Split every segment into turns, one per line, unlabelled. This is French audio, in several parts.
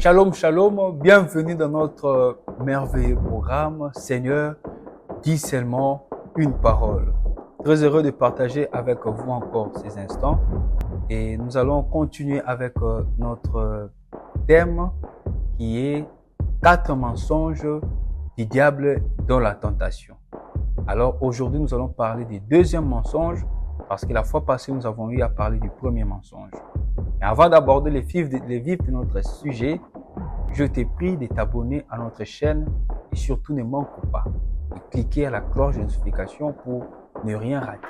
Shalom, shalom, bienvenue dans notre merveilleux programme. Seigneur, dis seulement une parole. Très heureux de partager avec vous encore ces instants. Et nous allons continuer avec notre thème qui est 4 mensonges du diable dans la tentation. Alors aujourd'hui, nous allons parler du deuxième mensonge parce que la fois passée, nous avons eu à parler du premier mensonge. Et avant d'aborder les vifs de notre sujet, je te prie de t'abonner à notre chaîne et surtout ne manque pas de cliquer à la cloche de notification pour ne rien rater.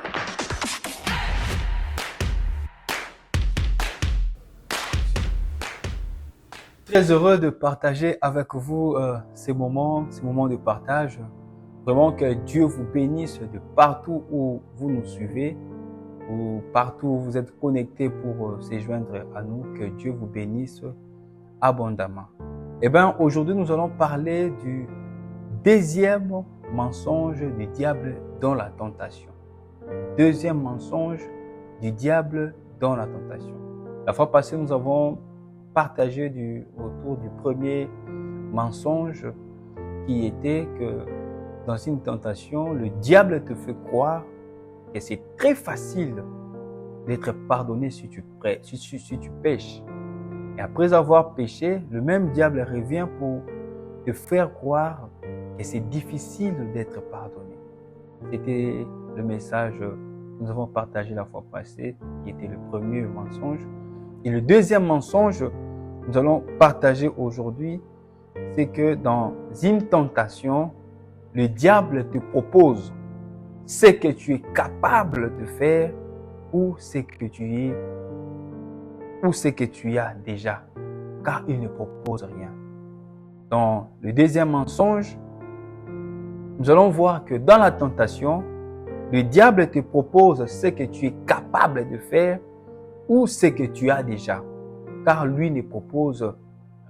Très heureux de partager avec vous ces moments de partage. Vraiment que Dieu vous bénisse de partout où vous nous suivez ou partout où vous êtes connectés pour se joindre à nous. Que Dieu vous bénisse abondamment. Eh bien, aujourd'hui, nous allons parler du deuxième mensonge du diable dans la tentation. Deuxième mensonge du diable dans la tentation. La fois passée, nous avons partagé autour du premier mensonge qui était que dans une tentation, le diable te fait croire que c'est très facile d'être pardonné si tu pêches. Et après avoir péché, le même diable revient pour te faire croire que c'est difficile d'être pardonné. C'était le message que nous avons partagé la fois passée, qui était le premier mensonge. Et le deuxième mensonge que nous allons partager aujourd'hui, c'est que dans une tentation, le diable te propose ce que tu es capable de faire ou ce que tu as déjà, car il ne propose rien. Dans le deuxième mensonge, nous allons voir que dans la tentation, le diable te propose ce que tu es capable de faire ou ce que tu as déjà, car lui ne propose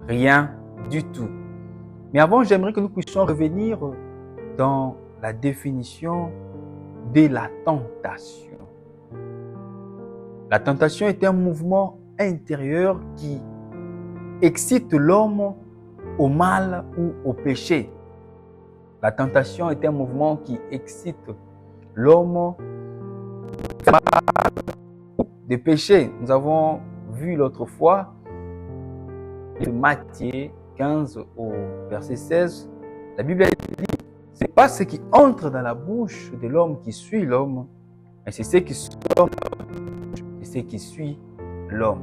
rien du tout. Mais avant, j'aimerais que nous puissions revenir dans la définition de la tentation. La tentation est un mouvement intérieur qui excite l'homme au mal ou au péché. La tentation est un mouvement qui excite l'homme de péché. Nous avons vu l'autre fois, de Matthieu 15 au verset 16, la Bible dit, c'est pas ce qui entre dans la bouche de l'homme qui suit l'homme, mais c'est ce qui sort et ce qui suit l'homme.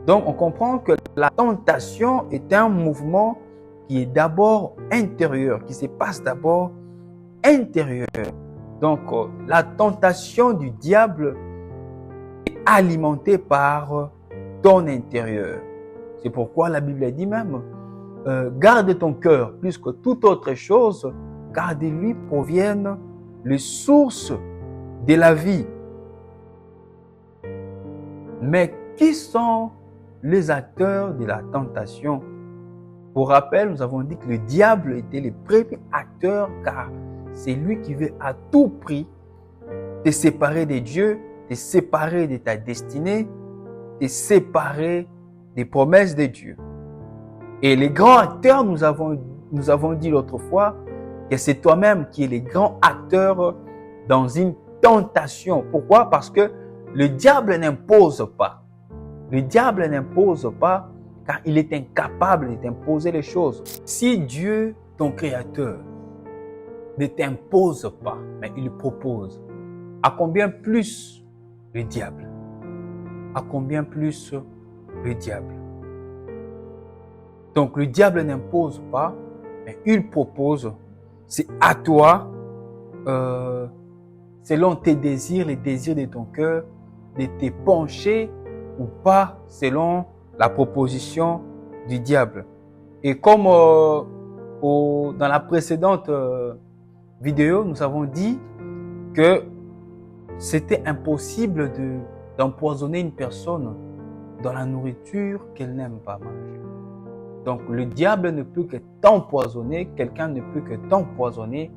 Donc, on comprend que la tentation est un mouvement qui est d'abord intérieur, qui se passe d'abord intérieur. Donc, la tentation du diable est alimentée par ton intérieur. C'est pourquoi la Bible dit même, garde ton cœur plus que toute autre chose, car de lui proviennent les sources de la vie. Mais qui sont les acteurs de la tentation? Pour rappel, nous avons dit que le diable était le premier acteur, car c'est lui qui veut à tout prix te séparer de Dieu, te séparer de ta destinée, te séparer des promesses de Dieu. Et les grands acteurs, nous avons dit l'autre fois, que c'est toi-même qui es le grand acteur dans une tentation. Pourquoi? Parce que le diable n'impose pas. Le diable n'impose pas car il est incapable de t'imposer les choses. Si Dieu, ton créateur, ne t'impose pas, mais il propose, à combien plus le diable? À combien plus le diable? Donc le diable n'impose pas, mais il propose. C'est à toi, selon tes désirs, les désirs de ton cœur, de te pencher ou pas selon la proposition du diable. Et comme dans la précédente vidéo, nous avons dit que c'était impossible d'empoisonner une personne dans la nourriture qu'elle n'aime pas manger. Donc le diable ne peut que t'empoisonner, quelqu'un ne peut que t'empoisonner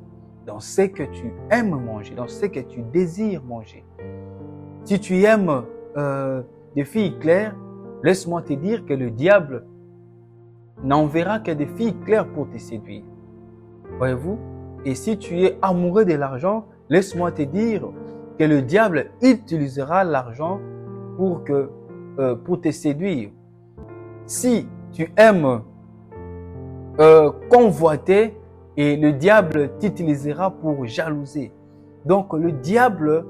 dans ce que tu aimes manger, dans ce que tu désires manger. Si tu aimes des filles claires, laisse-moi te dire que le diable n'enverra que des filles claires pour te séduire. Voyez-vous? Et si tu es amoureux de l'argent, laisse-moi te dire que le diable utilisera l'argent pour te séduire. Si tu aimes convoiter, et le diable t'utilisera pour jalouser. Donc le diable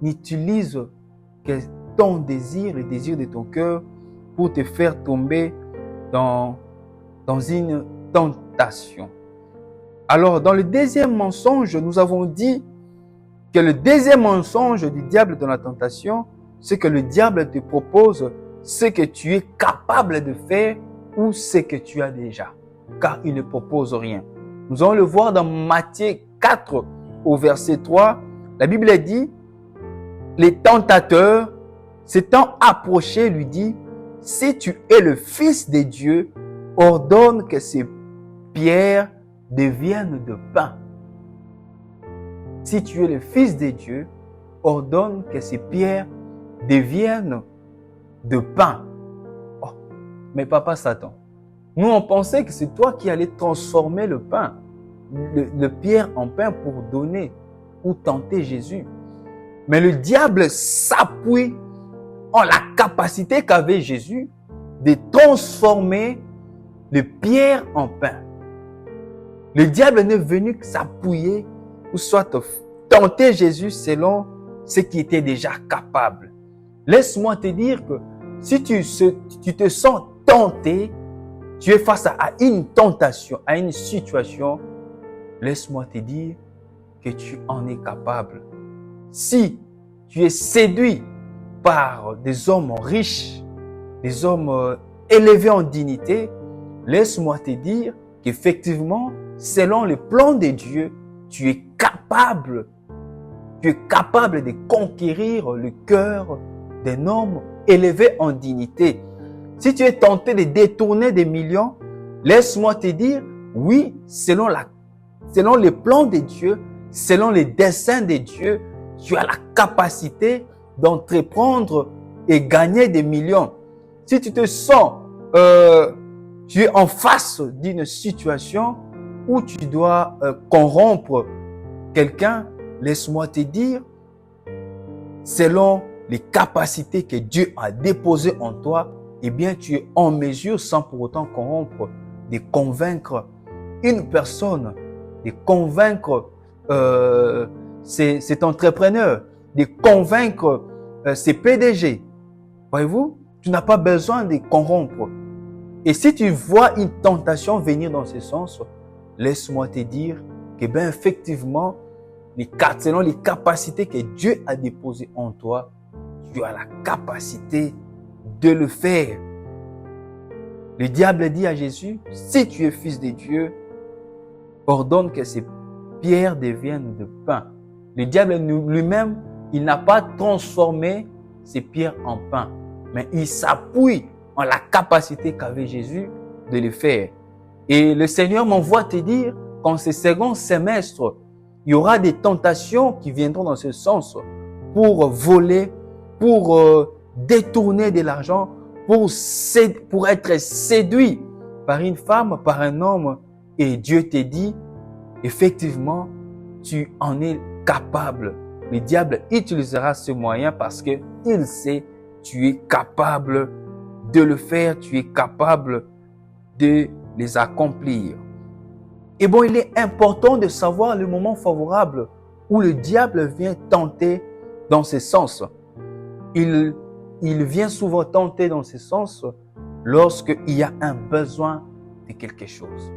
n'utilise que ton désir, le désir de ton cœur, pour te faire tomber dans une tentation. Alors, dans le deuxième mensonge, nous avons dit que le deuxième mensonge du diable dans la tentation, c'est que le diable te propose ce que tu es capable de faire ou ce que tu as déjà, car il ne propose rien. Nous allons le voir dans Matthieu 4 au verset 3. La Bible dit, les tentateurs s'étant approchés lui dit, si tu es le Fils de Dieu, ordonne que ces pierres deviennent de pain. Si tu es le Fils de Dieu, ordonne que ces pierres deviennent de pain. Oh, mais papa Satan, nous on pensait que c'est toi qui allais transformer le pain, le pierre en pain pour donner ou tenter Jésus. Mais le diable s'appuie en la capacité qu'avait Jésus de transformer le pierre en pain. Le diable n'est venu s'appuyer ou soit tenter Jésus selon ce qui était déjà capable. Laisse-moi te dire que si tu te sens tenté, tu es face à une tentation, à une situation, laisse-moi te dire que tu en es capable. Si tu es séduit par des hommes riches, des hommes élevés en dignité, laisse-moi te dire qu'effectivement, selon le plan de Dieu, tu es capable de conquérir le cœur d'un homme élevé en dignité. Si tu es tenté de détourner des millions, laisse-moi te dire, oui, selon le plan de Dieu, selon les desseins de Dieu, tu as la capacité d'entreprendre et gagner des millions. Si tu te sens, tu es en face d'une situation où tu dois corrompre quelqu'un, laisse-moi te dire, selon les capacités que Dieu a déposées en toi, eh bien, tu es en mesure, sans pour autant corrompre, de convaincre une personne, de convaincre cet entrepreneur, de convaincre ses PDG. Voyez-vous, tu n'as pas besoin de corrompre. Et si tu vois une tentation venir dans ce sens, laisse-moi te dire que bien effectivement, selon les capacités que Dieu a déposées en toi, tu as la capacité de le faire. Le diable dit à Jésus, si tu es fils de Dieu, ordonne que ces pierres deviennent de pain. Le diable lui-même, il n'a pas transformé ces pierres en pain, mais il s'appuie en la capacité qu'avait Jésus de le faire. Et le Seigneur m'envoie te dire qu'en ce second semestre, il y aura des tentations qui viendront dans ce sens pour voler, pour détourner de l'argent, pour être séduit par une femme, par un homme. Et Dieu te dit, effectivement, tu en es capable. Le diable utilisera ce moyen parce que il sait, tu es capable de le faire, tu es capable de les accomplir. Et bon, il est important de savoir le moment favorable où le diable vient tenter dans ce sens. Il vient souvent tenter dans ce sens lorsqu'il y a un besoin de quelque chose.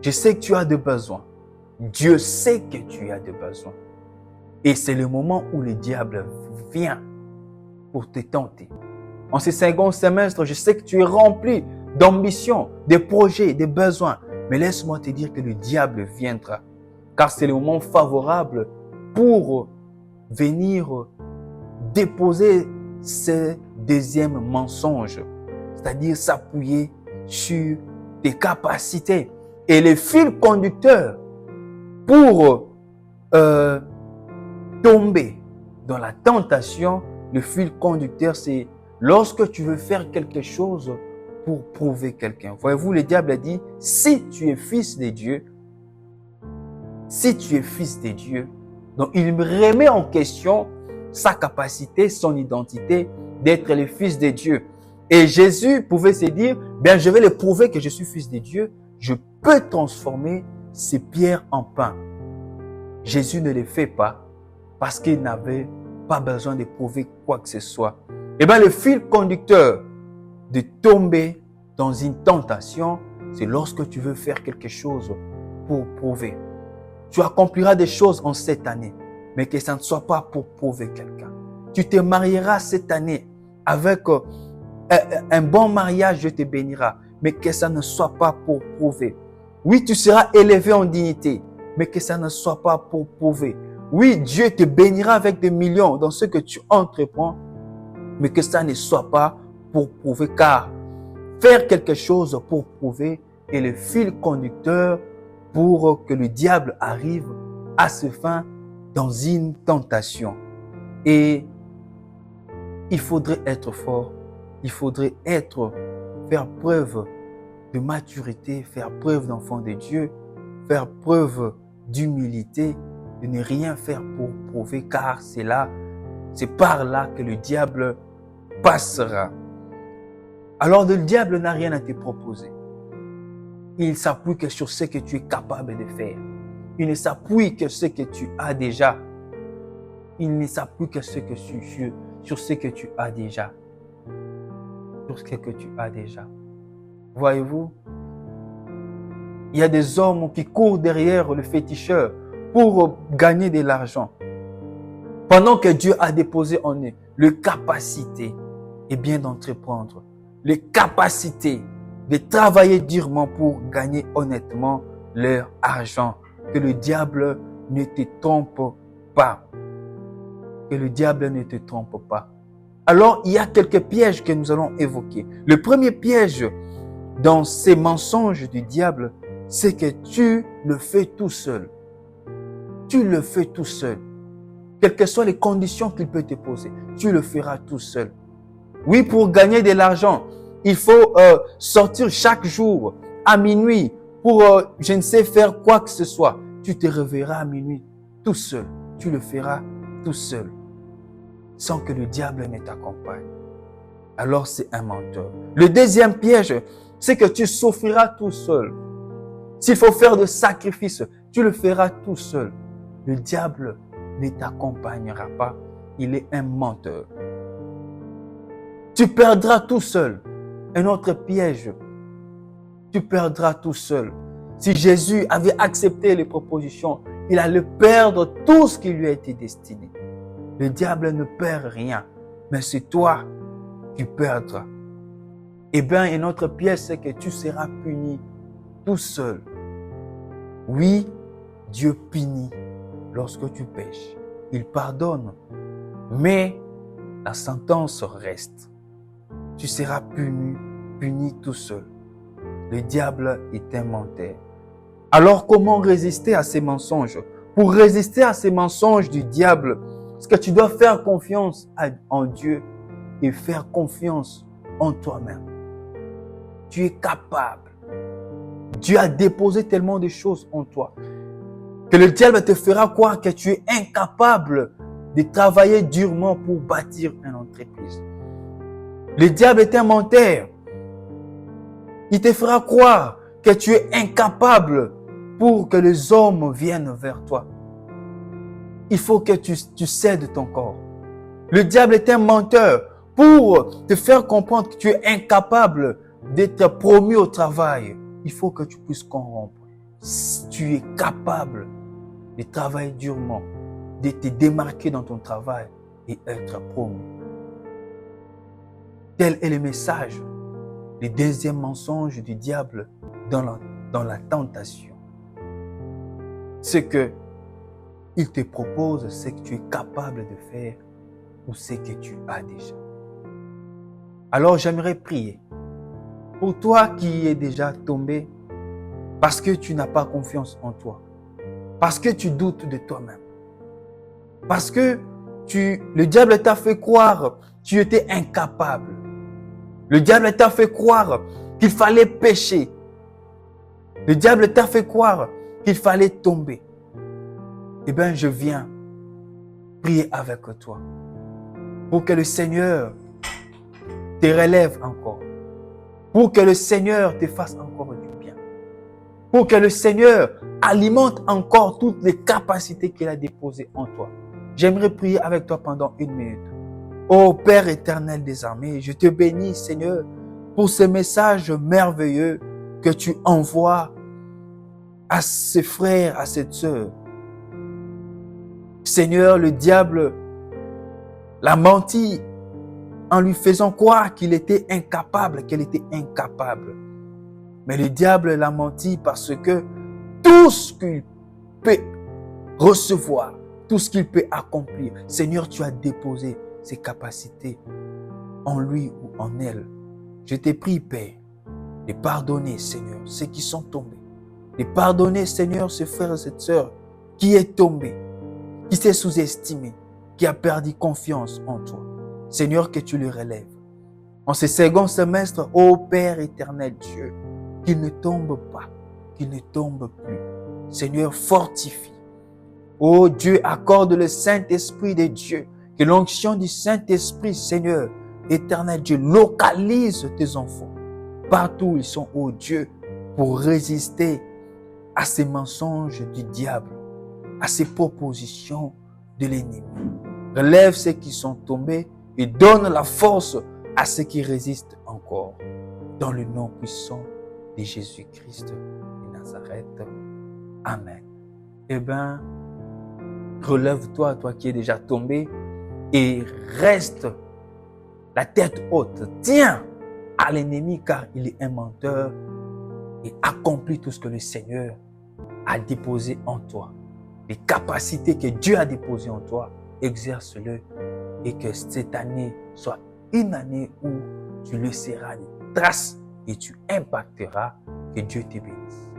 Je sais que tu as des besoins. Dieu sait que tu as des besoins. Et c'est le moment où le diable vient pour te tenter. En ce second semestre, je sais que tu es rempli d'ambition, de projets, de besoins. Mais laisse-moi te dire que le diable viendra. Car c'est le moment favorable pour venir déposer ce deuxième mensonge. C'est-à-dire s'appuyer sur tes capacités. Et le fil conducteur pour tomber dans la tentation, le fil conducteur, c'est lorsque tu veux faire quelque chose, pour prouver quelqu'un. Voyez-vous, le diable a dit, si tu es fils de Dieu, donc il me remet en question sa capacité, son identité d'être le fils de Dieu. Et Jésus pouvait se dire, bien, je vais le prouver que je suis fils de Dieu, je peux transformer ces pierres en pain. Jésus ne le fait pas parce qu'il n'avait pas besoin de prouver quoi que ce soit. Eh bien, le fil conducteur de tomber dans une tentation, c'est lorsque tu veux faire quelque chose pour prouver. Tu accompliras des choses en cette année, mais que ça ne soit pas pour prouver quelqu'un. Tu te marieras cette année avec un bon mariage, Dieu te bénira, mais que ça ne soit pas pour prouver. Oui, tu seras élevé en dignité, mais que ça ne soit pas pour prouver. Oui, Dieu te bénira avec des millions dans ce que tu entreprends, mais que ça ne soit pas pour prouver, car faire quelque chose pour prouver est le fil conducteur pour que le diable arrive à se fin dans une tentation. Et il faudrait être fort, il faudrait faire preuve de maturité, faire preuve d'enfant de Dieu, faire preuve d'humilité, de ne rien faire pour prouver, car c'est par là que le diable passera. Alors le diable n'a rien à te proposer. Il s'appuie que sur ce que tu es capable de faire. Il ne s'appuie que sur ce que tu as déjà. Il ne s'appuie que sur ce que tu as déjà. Sur ce que tu as déjà. Voyez-vous, il y a des hommes qui courent derrière le féticheur pour gagner de l'argent. Pendant que Dieu a déposé en eux les capacités d'entreprendre, les capacités de travailler durement pour gagner honnêtement leur argent. Que le diable ne te trompe pas. Que le diable ne te trompe pas. Alors, il y a quelques pièges que nous allons évoquer. Le premier piège dans ces mensonges du diable, c'est que tu le fais tout seul. Tu le fais tout seul. Quelles que soient les conditions qu'il peut te poser, tu le feras tout seul. Oui, pour gagner de l'argent, il faut sortir chaque jour à minuit pour, je ne sais, faire quoi que ce soit. Tu te réveilleras à minuit tout seul. Tu le feras tout seul, sans que le diable ne t'accompagne. Alors c'est un menteur. Le deuxième piège, c'est que tu souffriras tout seul. S'il faut faire des sacrifices, tu le feras tout seul. Le diable ne t'accompagnera pas. Il est un menteur. Tu perdras tout seul. Un autre piège. Tu perdras tout seul. Si Jésus avait accepté les propositions, il allait perdre tout ce qui lui a été destiné. Le diable ne perd rien, mais c'est toi qui perdras. Eh bien, un autre piège, c'est que tu seras puni tout seul. Oui, Dieu punit lorsque tu pêches. Il pardonne, mais la sentence reste. Tu seras puni tout seul. Le diable est un menteur. Alors, comment résister à ces mensonges? Pour résister à ces mensonges du diable, c'est que tu dois faire confiance en Dieu et faire confiance en toi-même. Tu es capable. Dieu a déposé tellement de choses en toi que le diable te fera croire que tu es incapable de travailler durement pour bâtir une entreprise. Le diable est un menteur. Il te fera croire que tu es incapable pour que les hommes viennent vers toi. Il faut que tu cèdes ton corps. Le diable est un menteur pour te faire comprendre que tu es incapable d'être promu au travail. Il faut que tu puisses corrompre. Tu es capable de travailler durement, de te démarquer dans ton travail et être promu. Tel est le message, le deuxième mensonge du diable dans la tentation. Ce que il te propose, c'est que tu es capable de faire ou ce que tu as déjà. Alors j'aimerais prier pour toi qui es déjà tombé parce que tu n'as pas confiance en toi, parce que tu doutes de toi-même, parce que le diable t'a fait croire que tu étais incapable. Le diable t'a fait croire qu'il fallait pécher. Le diable t'a fait croire qu'il fallait tomber. Eh bien, je viens prier avec toi pour que le Seigneur te relève encore, pour que le Seigneur te fasse encore du bien, pour que le Seigneur alimente encore toutes les capacités qu'il a déposées en toi. J'aimerais prier avec toi pendant 1 minute. Ô Père éternel des armées, je te bénis, Seigneur, pour ce message merveilleux que tu envoies à ces frères, à cette sœur. Seigneur, le diable l'a menti en lui faisant croire qu'il était incapable, qu'elle était incapable. Mais le diable l'a menti parce que tout ce qu'il peut recevoir, tout ce qu'il peut accomplir, Seigneur, tu as déposé ses capacités en lui ou en elle. Je te prie, Père, de pardonner, Seigneur, ceux qui sont tombés. De pardonner, Seigneur, ce frère et cette sœur qui est tombé, qui s'est sous-estimé, qui a perdu confiance en toi. Seigneur, que tu le relèves. En ce second semestre, ô Père éternel Dieu, qu'il ne tombe pas, qu'il ne tombe plus. Seigneur, fortifie. Ô Dieu, accorde le Saint-Esprit de Dieu, que l'onction du Saint-Esprit, Seigneur, éternel Dieu, localise tes enfants. Partout où ils sont, ô Dieu, pour résister à ces mensonges du diable, à ces propositions de l'ennemi. Relève ceux qui sont tombés et donne la force à ceux qui résistent encore. Dans le nom puissant de Jésus-Christ de Nazareth. Amen. Eh bien, relève-toi, toi qui es déjà tombé, et reste la tête haute. Tiens à l'ennemi car il est un menteur et accomplis tout ce que le Seigneur a déposé en toi. Les capacités que Dieu a déposées en toi, exerce-le et que cette année soit une année où tu laisseras des traces et tu impacteras. Que Dieu te bénisse.